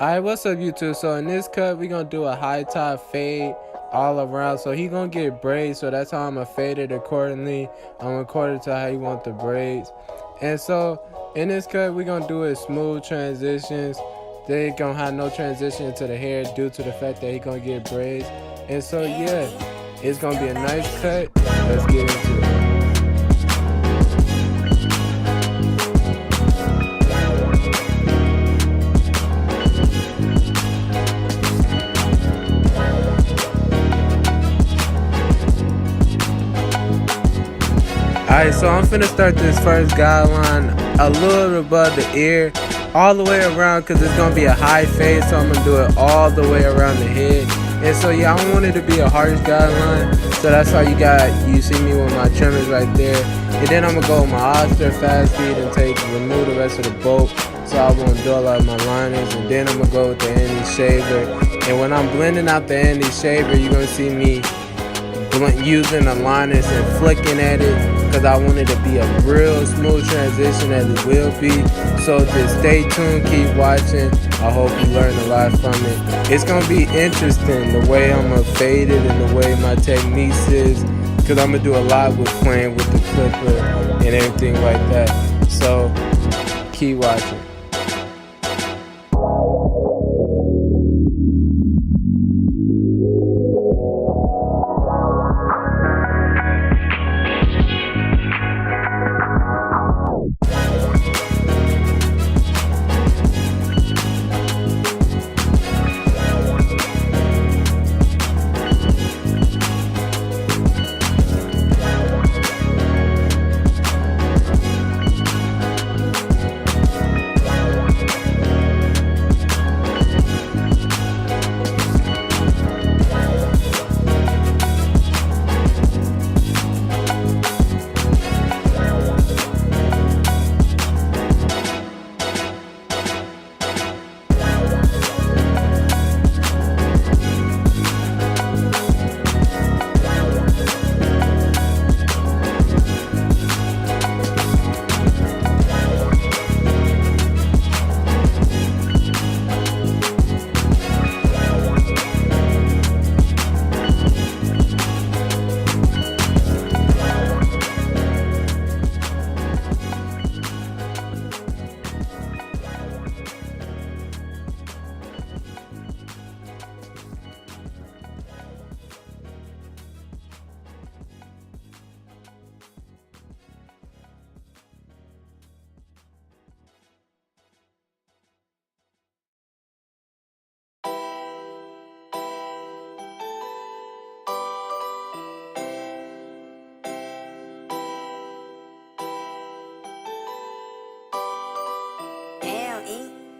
Alright, what's up YouTube? So in this cut, we gonna do a high top fade all around. So he gonna get braids, so that's how I'm gonna fade it accordingly. I'm gonna record it to how you want the braids. And so in this cut, we gonna do it smooth transitions. They gonna have no transition to the hair due to the fact that he gonna get braids. And so yeah, it's gonna be a nice cut. Let's get into it. Alright, so I'm finna start this first guideline a little above the ear, all the way around, because it's gonna be a high fade, so I'm gonna do it all the way around the head. And so yeah, I don't want it to be a harsh guideline, so that's how you see me with my trimmers right there. And then I'm gonna go with my Oster fast feed and remove the rest of the bulk, so I won't dull out my liners. And then I'm gonna go with the anti-shaver. And when I'm blending out the anti-shaver, you're gonna see me using the liners and flicking at it, because I want it to be a real smooth transition as it will be. So just stay tuned, keep watching. I hope you learn a lot from it. It's gonna be interesting the way I'm gonna fade it and the way my techniques is, because I'm gonna do a lot with playing with the clipper and everything like that. So keep watching.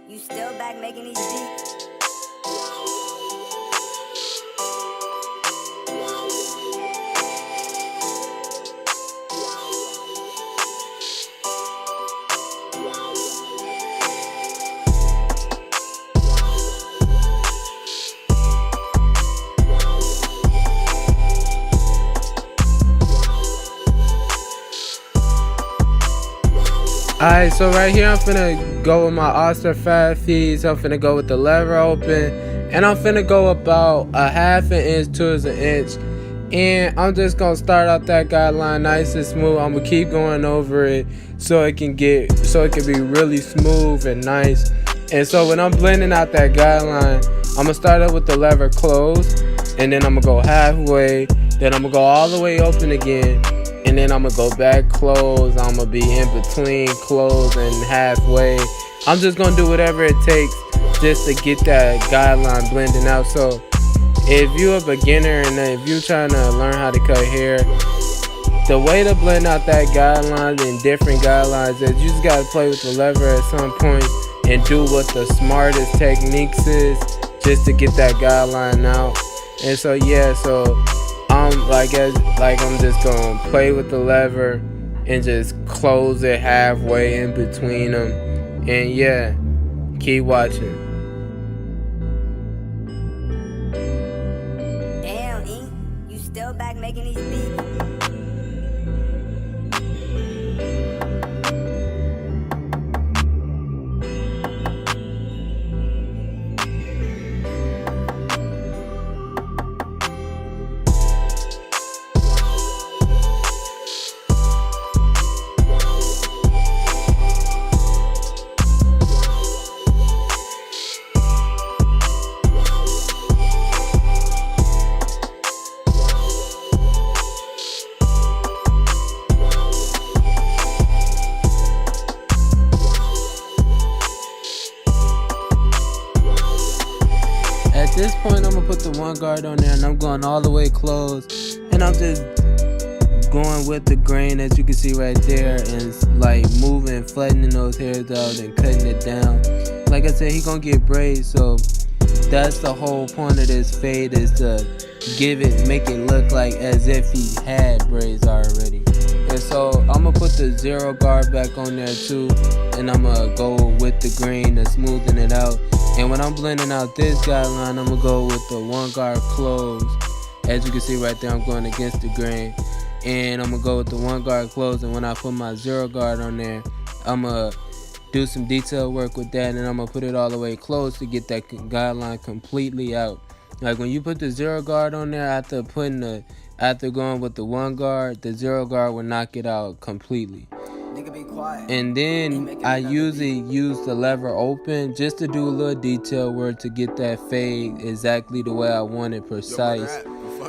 You still back making these beats? Alright, so right here I'm finna go with my Oster fat feeds. I'm finna go with the lever open, and I'm finna go about a half an inch towards an inch. And I'm just gonna start out that guideline nice and smooth. I'm gonna keep going over it so it can be really smooth and nice. And so when I'm blending out that guideline, I'm gonna start up with the lever closed, and then I'm gonna go halfway, then I'm gonna go all the way open again. And then I'm gonna go back close. I'm gonna be in between close and halfway. I'm just gonna do whatever it takes just to get that guideline blending out. So if you're a beginner and if you're trying to learn how to cut hair, the way to blend out that guideline and different guidelines is you just gotta play with the lever at some point and do what the smartest techniques is just to get that guideline out. And so yeah, so I'm just gonna play with the lever and just close it halfway in between them. And yeah, keep watching. Damn, E, you still back making these beats? this point, I'm gonna put the one guard on there, and I'm going all the way close, and I'm just going with the grain, as you can see right there, and like moving, flattening those hairs out and cutting it down. Like I said, he gonna get braids, so that's the whole point of this fade, is to make it look like as if he had braids already. And so I'm gonna put the zero guard back on there too, and I'm gonna go with the grain and smoothing it out. And when I'm blending out this guideline, I'm gonna go with the one guard close. As you can see right there, I'm going against the grain, and I'm gonna go with the one guard close. And when I put my zero guard on there, I'm gonna do some detail work with that, and I'm gonna put it all the way close to get that guideline completely out. Like when you put the zero guard on there, after going with the one guard, the zero guard will knock it out completely. And then I usually use the lever open just to do a little detail work to get that fade exactly the way I want it, precise.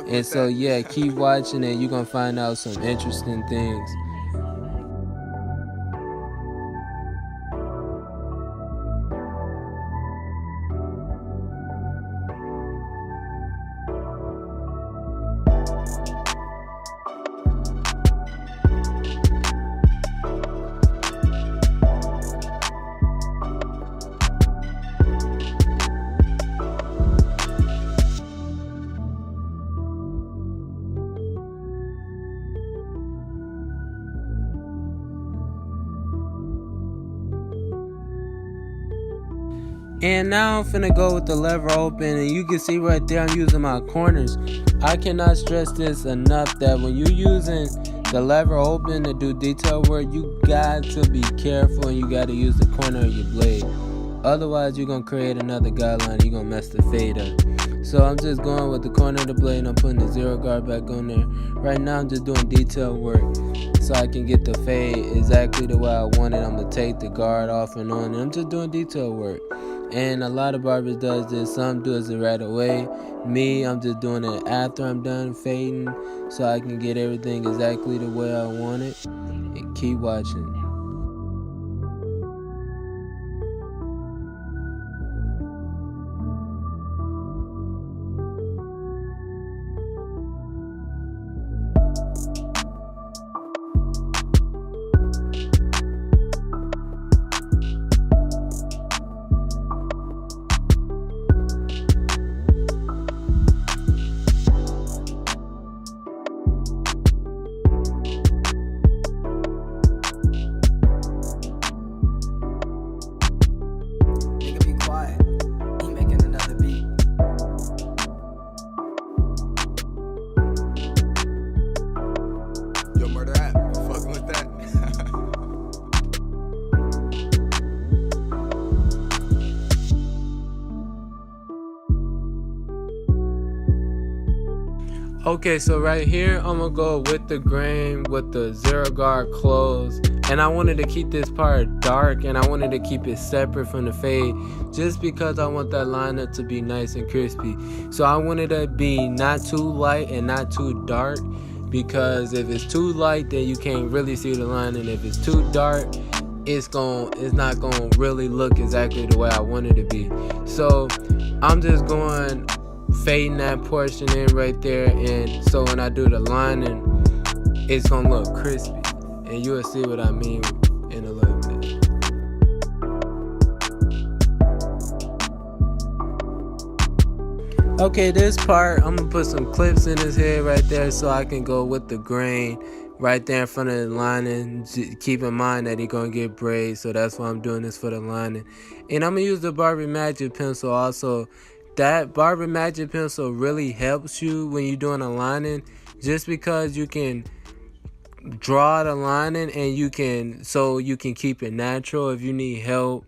And so yeah, keep watching and you're gonna find out some interesting things. And now I'm finna go with the lever open, and you can see right there I'm using my corners. I cannot stress this enough that when you're using the lever open to do detail work, you got to be careful and you got to use the corner of your blade. Otherwise, you're going to create another guideline and you're going to mess the fade up. So I'm just going with the corner of the blade and I'm putting the zero guard back on there. Right now I'm just doing detail work so I can get the fade exactly the way I want it. I'm going to take the guard off and on, and I'm just doing detail work. And a lot of barbers does this. Some does it right away. Me, I'm just doing it after I'm done fading so I can get everything exactly the way I want it. And keep watching. Okay, so right here I'm gonna go with the grain with the zero guard close, and I wanted to keep this part dark and I wanted to keep it separate from the fade just because I want that liner to be nice and crispy. So I wanted to be not too light and not too dark, because if it's too light then you can't really see the line, and if it's too dark it's not gonna really look exactly the way I want it to be. So I'm just going fading that portion in right there, and so when I do the lining it's gonna look crispy, and you'll see what I mean in a little bit. Okay, this part I'm gonna put some clips in his head right there so I can go with the grain right there in front of the lining. Keep in mind that he's gonna get braids, so that's why I'm doing this for the lining. And I'm gonna use the Barber Magic pencil also. That Barber Magic pencil really helps you when you're doing a lining, just because you can draw the lining and you can keep it natural if you need help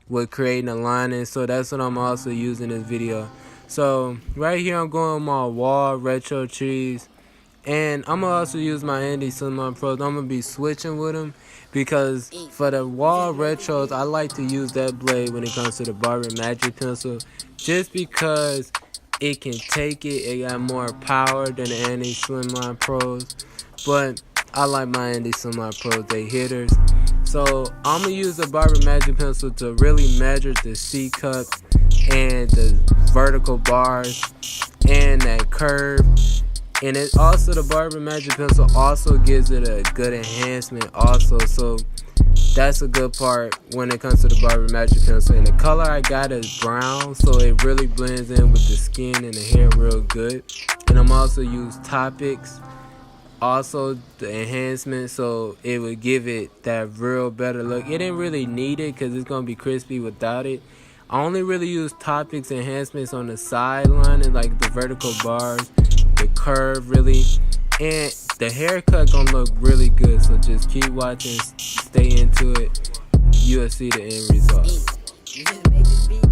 with creating a lining. So that's what I'm also using this video. So right here I'm going with my wall retro trees, and I'm gonna also use my Andy Slim Pros. I'm gonna be switching with them because for the wall retros I like to use that blade when it comes to the Barber Magic pencil, just because it can take it got more power than the Andy Slimline Pros. But I like my Andy Slimline Pros, they hitters. So I'm gonna use the Barber Magic Pencil to really measure the C cup and the vertical bars and that curve. And it also, the Barber Magic Pencil also gives it a good enhancement also. So that's a good part when it comes to the Barber Magic Pencil. And the color I got is brown, so it really blends in with the skin and the hair real good. And I'm also use Topics, also the enhancement, so it would give it that real better look. It didn't really need it because it's gonna be crispy without it. I only really use Topics enhancements on the sideline and like the vertical bars, the curve really, and the haircut gonna look really good. So just keep watching, stay into it. You'll see the end result. You just made this beat.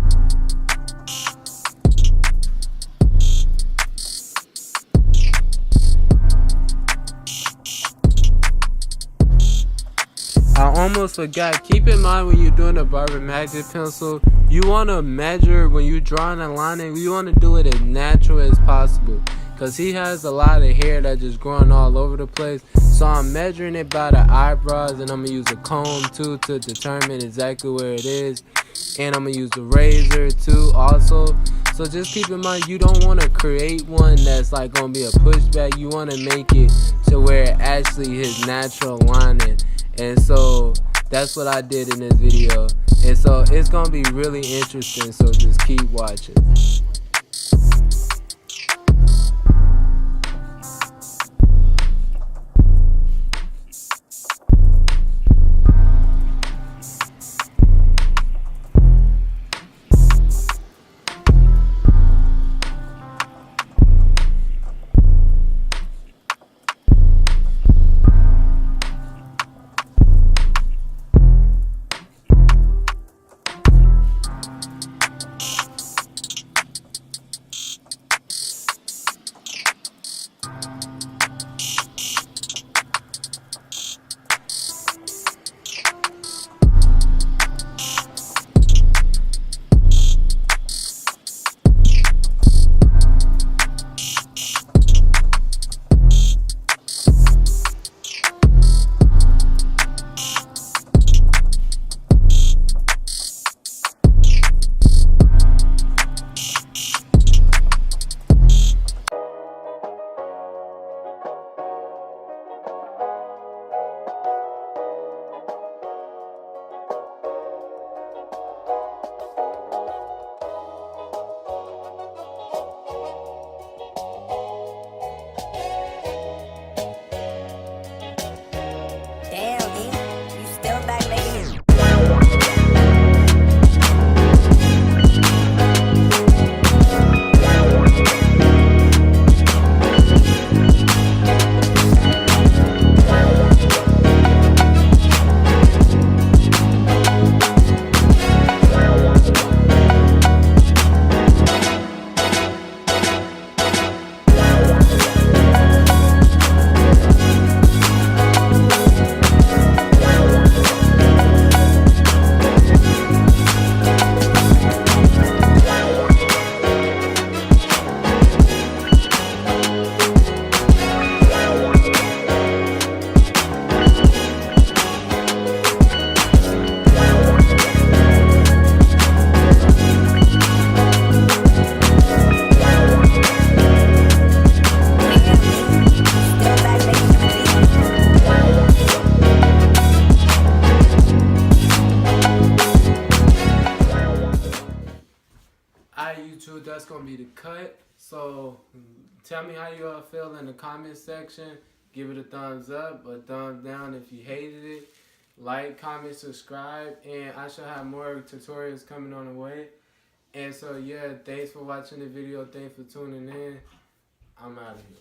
I almost forgot. Keep in mind when you're doing the Barber Magic Pencil, you want to measure when you're drawing a line, and you want to do it as natural as possible. Because he has a lot of hair that's just growing all over the place. So I'm measuring it by the eyebrows, and I'm going to use a comb too to determine exactly where it is. And I'm going to use the razor too also. So just keep in mind, you don't want to create one that's like going to be a pushback. You want to make it to where it actually his natural lining. And so that's what I did in this video. And so it's going to be really interesting. So just keep watching. Damn, E, you still back making this. Alright, YouTube, that's gonna be the cut. So tell me how you all feel in the comment section. Give it a thumbs up, a thumbs down if you hated it. Like, comment, subscribe, and I shall have more tutorials coming on the way. And so yeah, thanks for watching the video. Thanks for tuning in. I'm out of here.